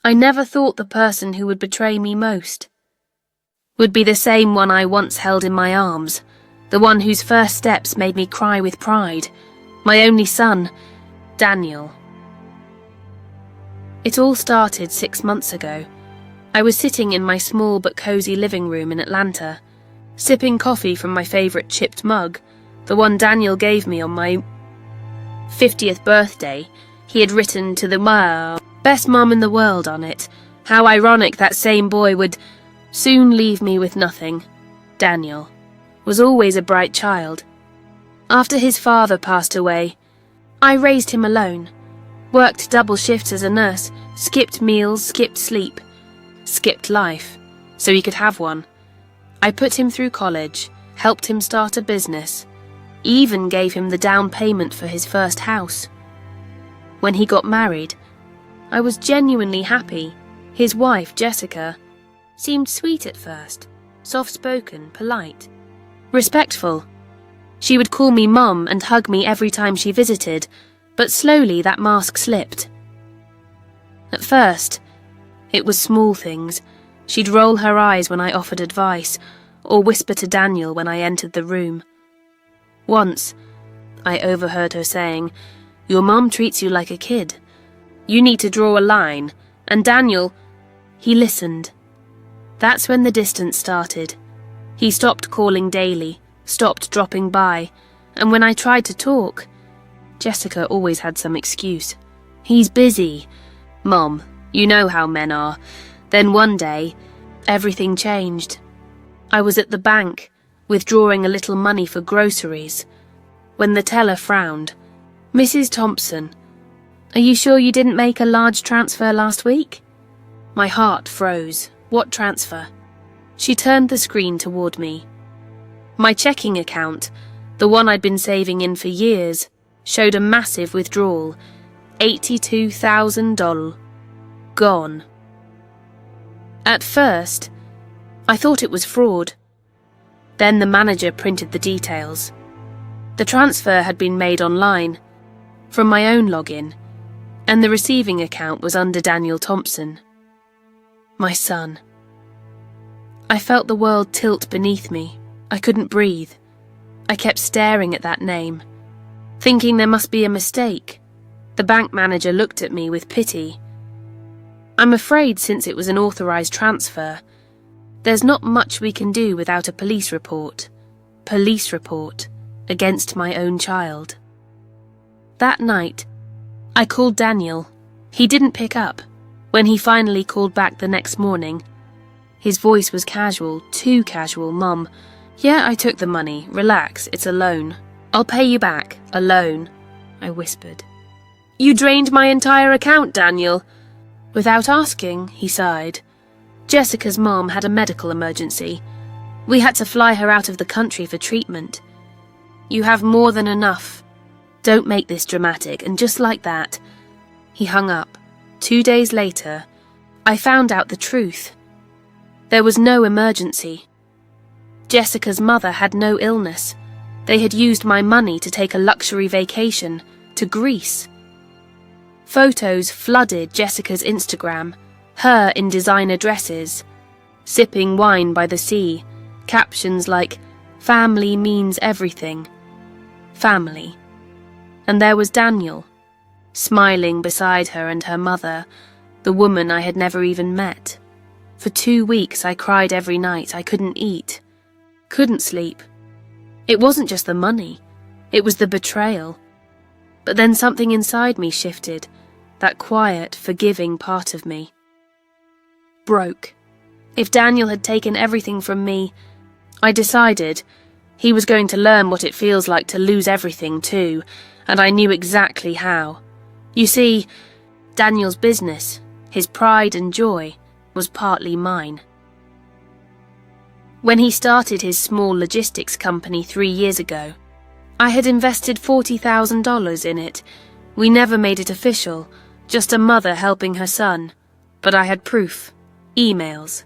I never thought the person who would betray me most would be the same one I once held in my arms, the one whose first steps made me cry with pride, my only son, Daniel. It all started 6 months ago. I was sitting in my small but cozy living room in Atlanta, sipping coffee from my favourite chipped mug, the one Daniel gave me on my 50th birthday. He had written to the best mum in the world on it. How ironic that same boy would soon leave me with nothing. Daniel was always a bright child. After his father passed away, I raised him alone, worked double shifts as a nurse, skipped meals, skipped sleep, skipped life, so he could have one. I put him through college, helped him start a business, even gave him the down payment for his first house. When he got married, I was genuinely happy. His wife, Jessica, seemed sweet at first, soft-spoken, polite, respectful. She would call me Mum and hug me every time she visited, but slowly that mask slipped. At first, it was small things. She'd roll her eyes when I offered advice, or whisper to Daniel when I entered the room. Once, I overheard her saying, "Your mum treats you like a kid. You need to draw a line." And Daniel, he listened. That's when the distance started. He stopped calling daily, stopped dropping by, and when I tried to talk, Jessica always had some excuse. "He's busy." "Mom, you know how men are." Then one day, everything changed. I was at the bank, withdrawing a little money for groceries, when the teller frowned. "Mrs. Thompson, are you sure you didn't make a large transfer last week?" My heart froze. What transfer? She turned the screen toward me. My checking account, the one I'd been saving in for years, showed a massive withdrawal. $82,000. Gone. At first, I thought it was fraud. Then the manager printed the details. The transfer had been made online, from my own login, and the receiving account was under Daniel Thompson. My son. I felt the world tilt beneath me. I couldn't breathe. I kept staring at that name, thinking there must be a mistake. The bank manager looked at me with pity. "I'm afraid since it was an authorized transfer, there's not much we can do without a police report. Police report against my own child." That night, I called Daniel. He didn't pick up. When he finally called back the next morning, his voice was casual, too casual. "Mum, yeah, I took the money. Relax, it's a loan. I'll pay you back. A loan," I whispered. "You drained my entire account, Daniel." Without asking, he sighed. "Jessica's mom had a medical emergency. We had to fly her out of the country for treatment. You have more than enough. Don't make this dramatic." And just like that, he hung up. 2 days later, I found out the truth. There was no emergency. Jessica's mother had no illness. They had used my money to take a luxury vacation to Greece. Photos flooded Jessica's Instagram, her in designer dresses, sipping wine by the sea, captions like, "Family means everything." Family. And there was Daniel, smiling beside her and her mother, the woman I had never even met. For 2 weeks I cried every night. I couldn't eat, couldn't sleep. It wasn't just the money, it was the betrayal. But then something inside me shifted, that quiet, forgiving part of me. Broke. If Daniel had taken everything from me, I decided he was going to learn what it feels like to lose everything too, and I knew exactly how. You see, Daniel's business, his pride and joy, was partly mine. When he started his small logistics company 3 years ago, I had invested $40,000 in it. We never made it official, just a mother helping her son. But I had proof. Emails,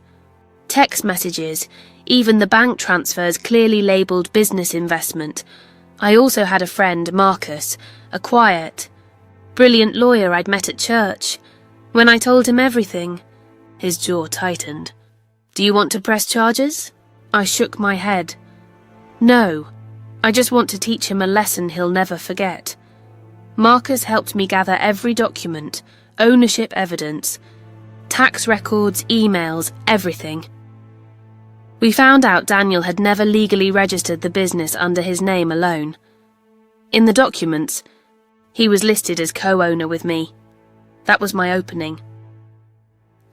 text messages, even the bank transfers clearly labelled business investment. I also had a friend, Marcus, a quiet, brilliant lawyer I'd met at church. When I told him everything, his jaw tightened. "Do you want to press charges?" I shook my head. "No, I just want to teach him a lesson he'll never forget." Marcus helped me gather every document, ownership evidence, tax records, emails, everything. We found out Daniel had never legally registered the business under his name alone. In the documents, he was listed as co-owner with me. That was my opening.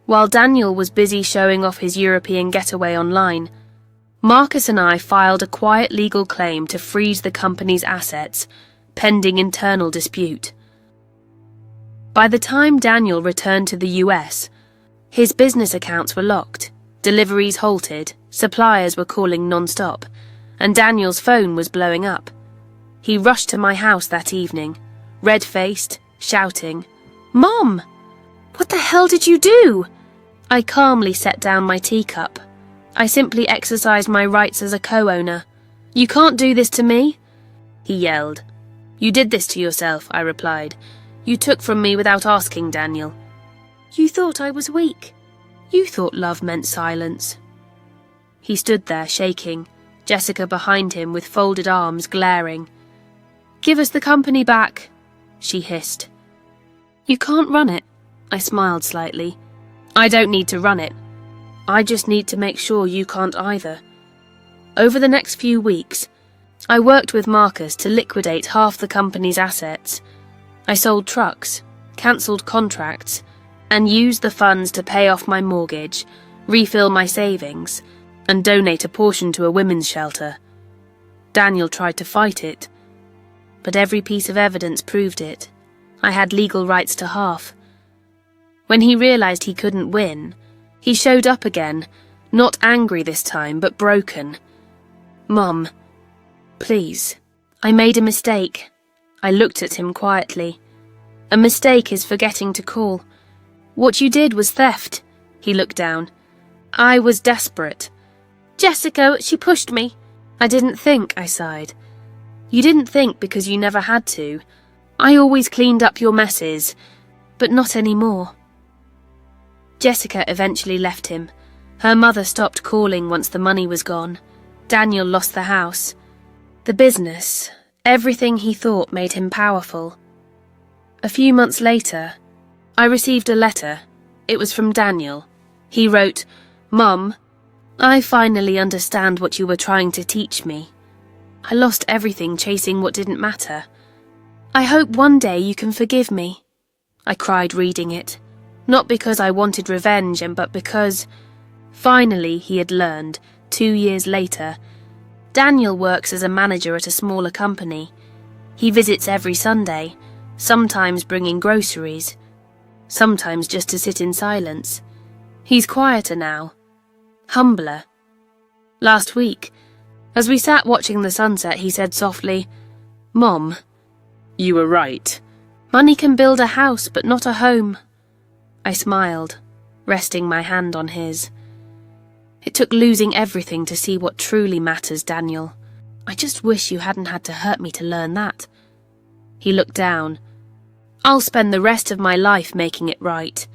While Daniel was busy showing off his European getaway online, Marcus and I filed a quiet legal claim to freeze the company's assets, pending internal dispute. By the time Daniel returned to the US, his business accounts were locked, deliveries halted, suppliers were calling non-stop, and Daniel's phone was blowing up. He rushed to my house that evening, red-faced, shouting, "Mom! What the hell did you do?" I calmly set down my teacup. I simply exercised my rights as a co-owner. "You can't do this to me," he yelled. "You did this to yourself," I replied. "You took from me without asking, Daniel." "You thought I was weak. You thought love meant silence." He stood there, shaking, Jessica behind him with folded arms, glaring. "Give us the company back," she hissed. "You can't run it," I smiled slightly. "I don't need to run it. I just need to make sure you can't either." Over the next few weeks, I worked with Marcus to liquidate half the company's assets. I sold trucks, cancelled contracts, and used the funds to pay off my mortgage, refill my savings, and donate a portion to a women's shelter. Daniel tried to fight it, but every piece of evidence proved it. I had legal rights to half. When he realized he couldn't win, he showed up again, not angry this time, but broken. "Mum, please, I made a mistake." I looked at him quietly. "A mistake is forgetting to call. What you did was theft." He looked down. "I was desperate." "Jessica, she pushed me." "I didn't think," I sighed. "You didn't think because you never had to. I always cleaned up your messes, but not anymore." Jessica eventually left him. Her mother stopped calling once the money was gone. Daniel lost the house. The business, everything he thought made him powerful. A few months later, I received a letter. It was from Daniel. He wrote, "Mum, I finally understand what you were trying to teach me. I lost everything chasing what didn't matter. I hope one day you can forgive me." I cried reading it, not because I wanted revenge, but because, finally, he had learned, 2 years later. Daniel works as a manager at a smaller company. He visits every Sunday, sometimes bringing groceries, sometimes just to sit in silence. He's quieter now, humbler. Last week, as we sat watching the sunset, he said softly, "Mom, you were right. Money can build a house, but not a home." I smiled, resting my hand on his. "It took losing everything to see what truly matters, Daniel. I just wish you hadn't had to hurt me to learn that." He looked down. "I'll spend the rest of my life making it right."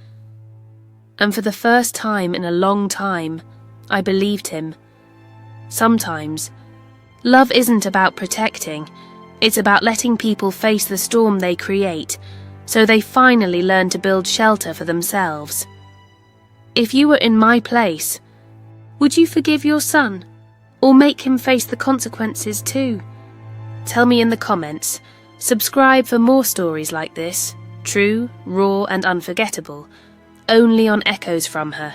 And for the first time in a long time, I believed him. Sometimes, love isn't about protecting. It's about letting people face the storm they create, so they finally learn to build shelter for themselves. If you were in my place, would you forgive your son, or make him face the consequences too? Tell me in the comments. Subscribe for more stories like this, true, raw and unforgettable, only on Echoes from Her.